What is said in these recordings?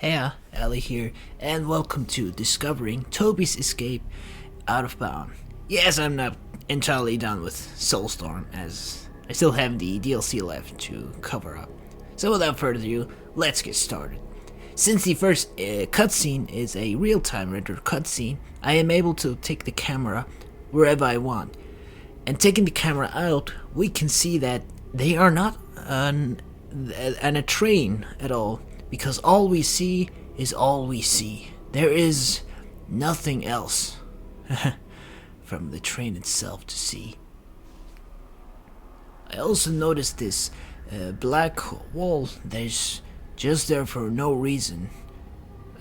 Hey, Ali here, and welcome to Discovering Toby's Escape Out of Bound. Yes, I'm not entirely done with Soulstorm, as I still have the DLC left to cover up. So without further ado, let's get started. Since the first cutscene is a real-time rendered cutscene, I am able to take the camera wherever I want. And taking the camera out, we can see that they are not on a train at all, because all we see is all we see. There is nothing else from the train itself to see. I also noticed this black wall that's just there for no reason.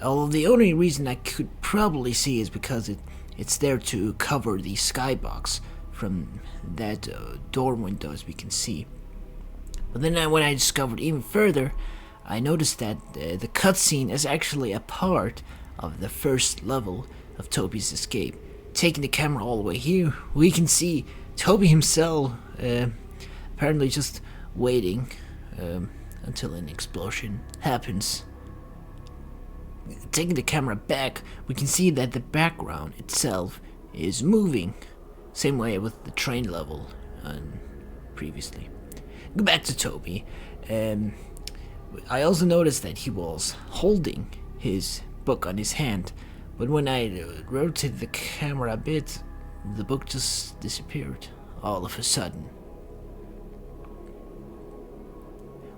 Although the only reason I could probably see is because it's there to cover the skybox from that door window, as we can see. But then when I discovered even further, I noticed that the cutscene is actually a part of the first level of Toby's escape. Taking the camera all the way here, we can see Toby himself apparently just waiting until an explosion happens. Taking the camera back, we can see that the background itself is moving. Same way with the train level previously. Go back to Toby. I also noticed that he was holding his book on his hand, but when I rotated the camera a bit, the book just disappeared all of a sudden.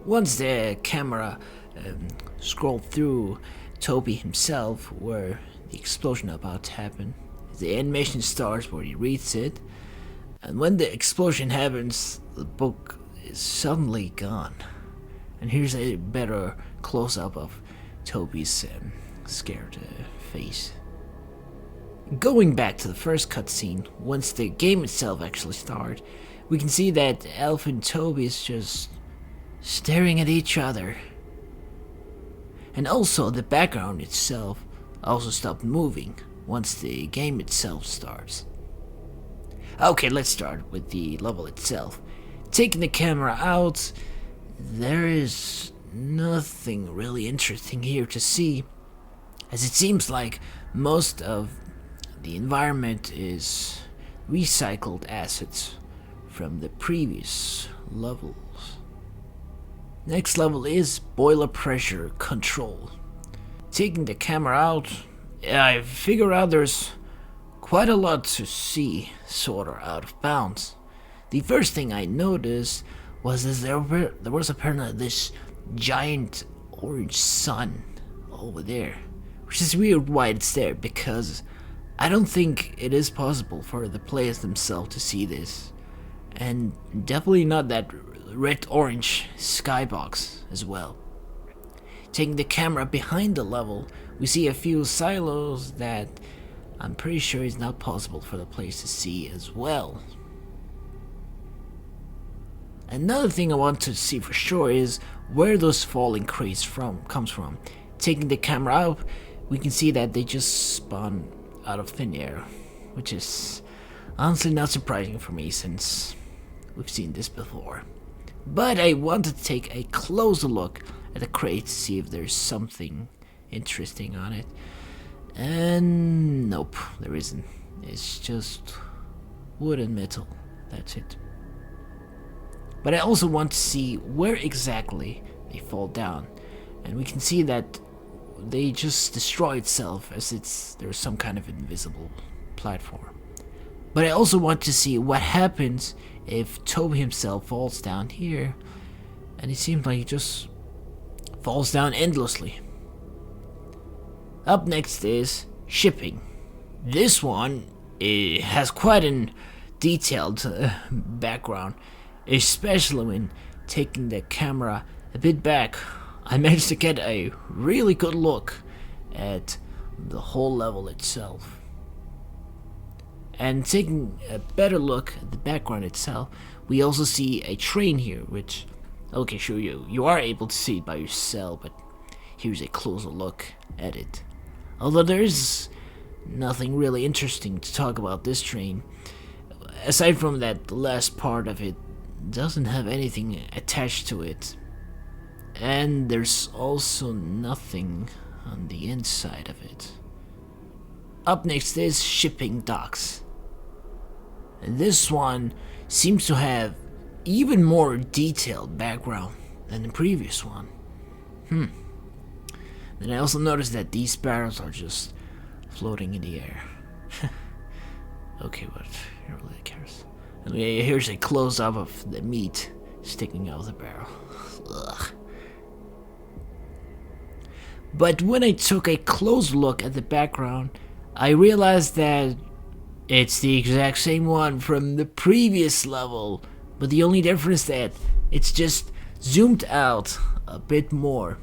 Once the camera scrolled through Toby himself, where the explosion about to happen, the animation starts where he reads it, and when the explosion happens, the book is suddenly gone. And here's a better close-up of Toby's scared face. Going back to the first cutscene, once the game itself actually starts, we can see that Elf and Toby is just staring at each other. And also the background itself also stopped moving once the game itself starts. Okay, let's start with the level itself. Taking the camera out, there is nothing really interesting here to see, as it seems like most of the environment is recycled assets from the previous levels. Next level is boiler pressure control. Taking the camera out, I figure out there's quite a lot to see, sorta out of bounds. The first thing I noticed was that there was apparently this giant orange sun over there, which is weird why it's there, because I don't think it is possible for the players themselves to see this, and definitely not that red-orange skybox as well. Taking the camera behind the level, we see a few silos that I'm pretty sure is not possible for the players to see as well. Another thing I want to see for sure is where those falling crates comes from. Taking the camera out, we can see that they just spawn out of thin air, which is honestly not surprising for me since we've seen this before. But I wanted to take a closer look at the crate to see if there's something interesting on it. And nope, there isn't. It's just wood and metal. That's it. But I also want to see where exactly they fall down. And we can see that they just destroy itself as there's some kind of invisible platform. But I also want to see what happens if Toby himself falls down here. And it seems like he just falls down endlessly. Up next is shipping. This one has quite a detailed background, especially when taking the camera a bit back. I managed to get a really good look at the whole level itself. And taking a better look at the background itself, we also see a train here, which, okay, sure, you are able to see it by yourself, but here's a closer look at it. Although there's nothing really interesting to talk about this train, aside from that the last part of it doesn't have anything attached to it. And there's also nothing on the inside of it. Up next is shipping docks. And this one seems to have even more detailed background than the previous one. Then I also noticed that these barrels are just floating in the air. Okay, what? Who really cares? And here's a close-up of the meat sticking out of the barrel. Ugh. But when I took a close look at the background, I realized that it's the exact same one from the previous level, but the only difference that it's just zoomed out a bit more.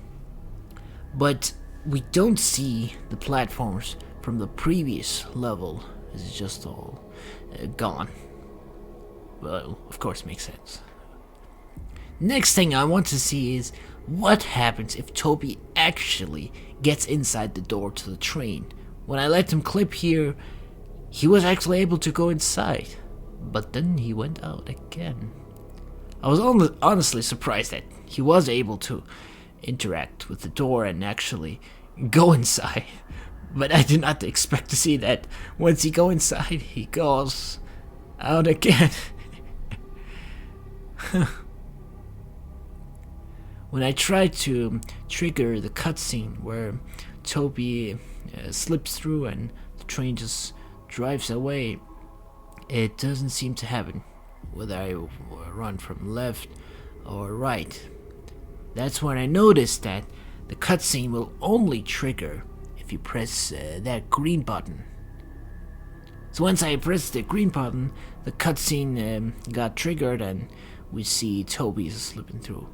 But we don't see the platforms from the previous level. It's just all gone. Well, of course, makes sense. Next thing I want to see is what happens if Toby actually gets inside the door to the train. When I let him clip here, he was actually able to go inside, but then he went out again. I was honestly surprised that he was able to interact with the door and actually go inside, but I did not expect to see that once he goes inside, he goes out again. When I tried to trigger the cutscene where Toby slips through and the train just drives away, it doesn't seem to happen, whether I run from left or right. That's when I noticed that the cutscene will only trigger if you press that green button. So once I pressed the green button, the cutscene got triggered and we see Toby slipping through.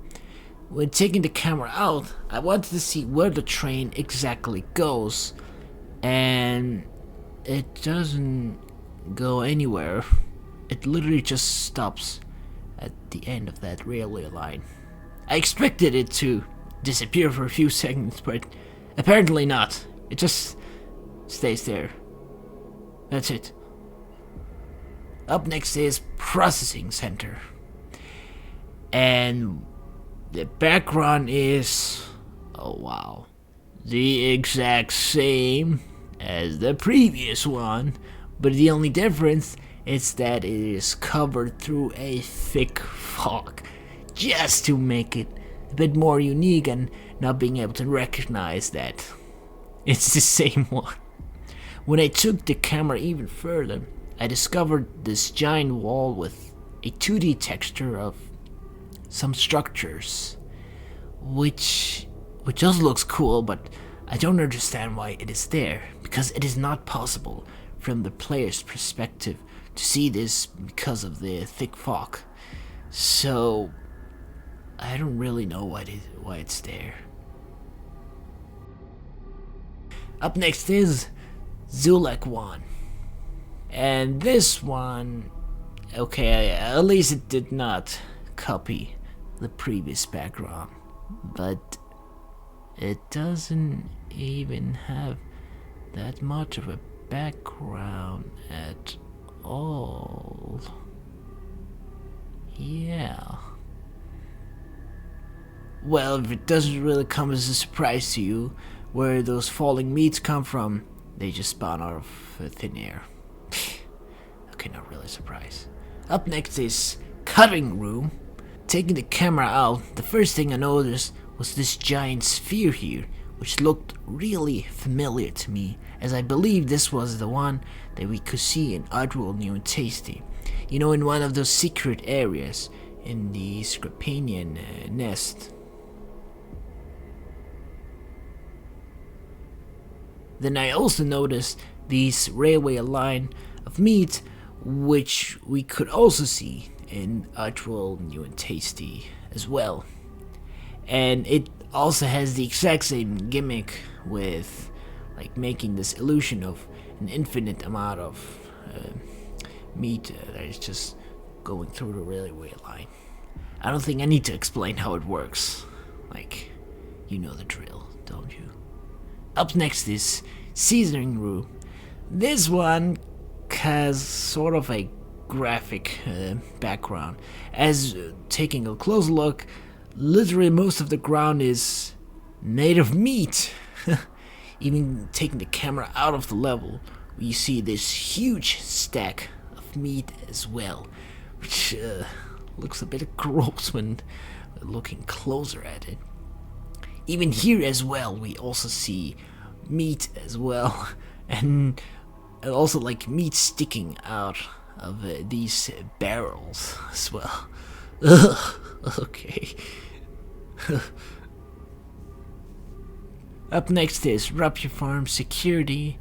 When taking the camera out, I wanted to see where the train exactly goes, and it doesn't go anywhere. It literally just stops at the end of that railway line. I expected it to disappear for a few seconds, but apparently not. It just stays there. That's it. Up next is Processing Center. And the background is, oh wow, the exact same as the previous one, but the only difference is that it is covered through a thick fog, just to make it a bit more unique and not being able to recognize that it's the same one. When I took the camera even further, I discovered this giant wall with a 2D texture of some structures, which just looks cool, but I don't understand why it is there, because it is not possible from the player's perspective to see this because of the thick fog. So I don't really know why it's there. Up next is Zulek 1. And this one, okay, at least it did not copy the previous background, but it doesn't even have that much of a background at all. Yeah. Well, if it doesn't really come as a surprise to you where those falling meats come from, they just spawn out of thin air. Okay, not really surprised. Up next is Cutting Room. Taking the camera out, the first thing I noticed was this giant sphere here, which looked really familiar to me, as I believe this was the one that we could see in Oddworld New and Tasty. You know, in one of those secret areas in the Scrapanian nest. Then I also noticed this railway line of meat, which we could also see in Oddworld New and Tasty as well. And it also has the exact same gimmick with like making this illusion of an infinite amount of meat that is just going through the railway line. I don't think I need to explain how it works. Like, you know the drill, don't you? Up next is Seasoning Room. This one has sort of a graphic background, as taking a close look, literally most of the ground is made of meat. Even taking the camera out of the level, we see this huge stack of meat as well, which looks a bit gross when looking closer at it. Even here as well, we also see meat as well, and also like meat sticking out of these barrels as well. Ugh, okay. Up next is Rapture Farm Security,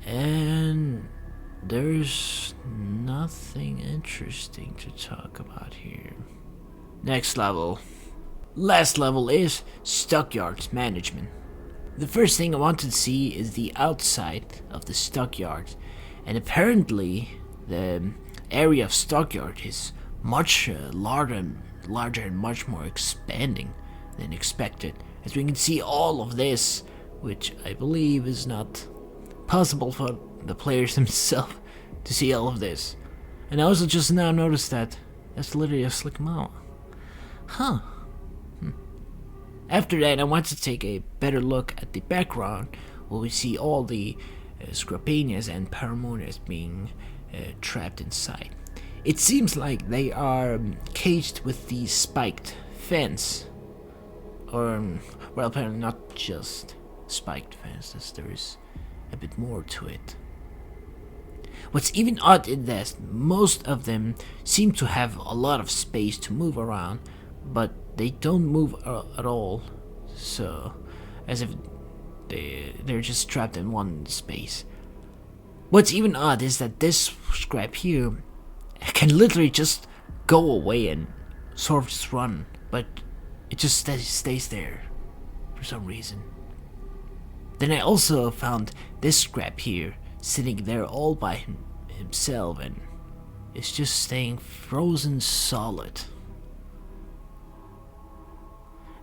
and there's nothing interesting to talk about here. Next level. Last level is Stockyards Management. The first thing I want to see is the outside of the stockyard, and apparently the area of stockyard is much larger and much more expanding than expected, as we can see all of this, which I believe is not possible for the players themselves to see all of this. And I also just now noticed that that's literally a slick mount. Huh. After that, I want to take a better look at the background, where we see all the Scrapanias and Paramonias being trapped inside. It seems like they are caged with the spiked fence. Or, well, apparently not just spiked fences, there is a bit more to it. What's even odd is that most of them seem to have a lot of space to move around, but they don't move at all, so as if they're just trapped in one space. What's even odd is that this scrap here can literally just go away and sort of just run, but it just stays there for some reason. Then I also found this scrap here sitting there all by himself, and it's just staying frozen solid.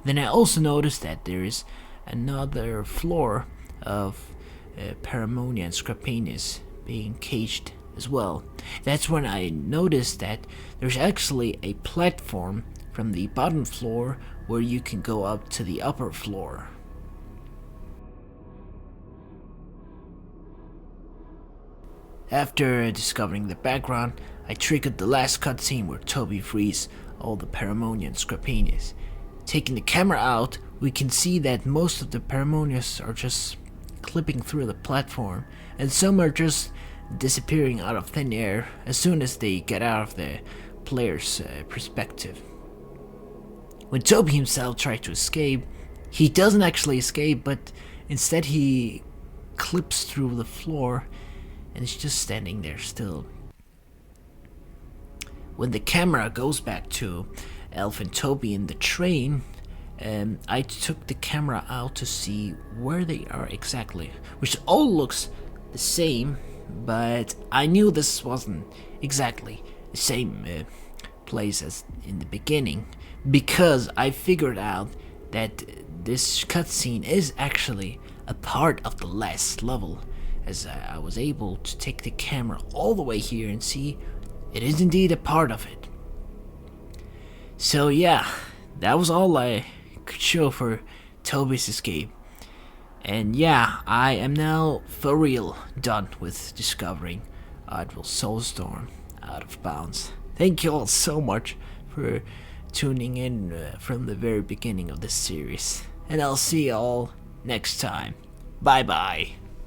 Then I also noticed that there is another floor of Paramonia and Scrapanias being caged as well. That's when I noticed that there's actually a platform from the bottom floor where you can go up to the upper floor. After discovering the background, I triggered the last cutscene where Toby frees all the Paramonia and Scrapanias. Taking the camera out, we can see that most of the Paramonias are just clipping through the platform, and some are just disappearing out of thin air as soon as they get out of the player's perspective. When Toby himself tries to escape, he doesn't actually escape, but instead he clips through the floor and is just standing there still. When the camera goes back to Elf and Toby in the train, I took the camera out to see where they are exactly, which all looks the same, but I knew this wasn't exactly the same place as in the beginning, because I figured out that this cutscene is actually a part of the last level, as I was able to take the camera all the way here and see it is indeed a part of it. So yeah, that was all I could show for Toby's escape. And yeah, I am now for real done with discovering Admiral Soulstorm Out of Bounds. Thank you all so much for tuning in from the very beginning of this series. And I'll see you all next time. Bye bye.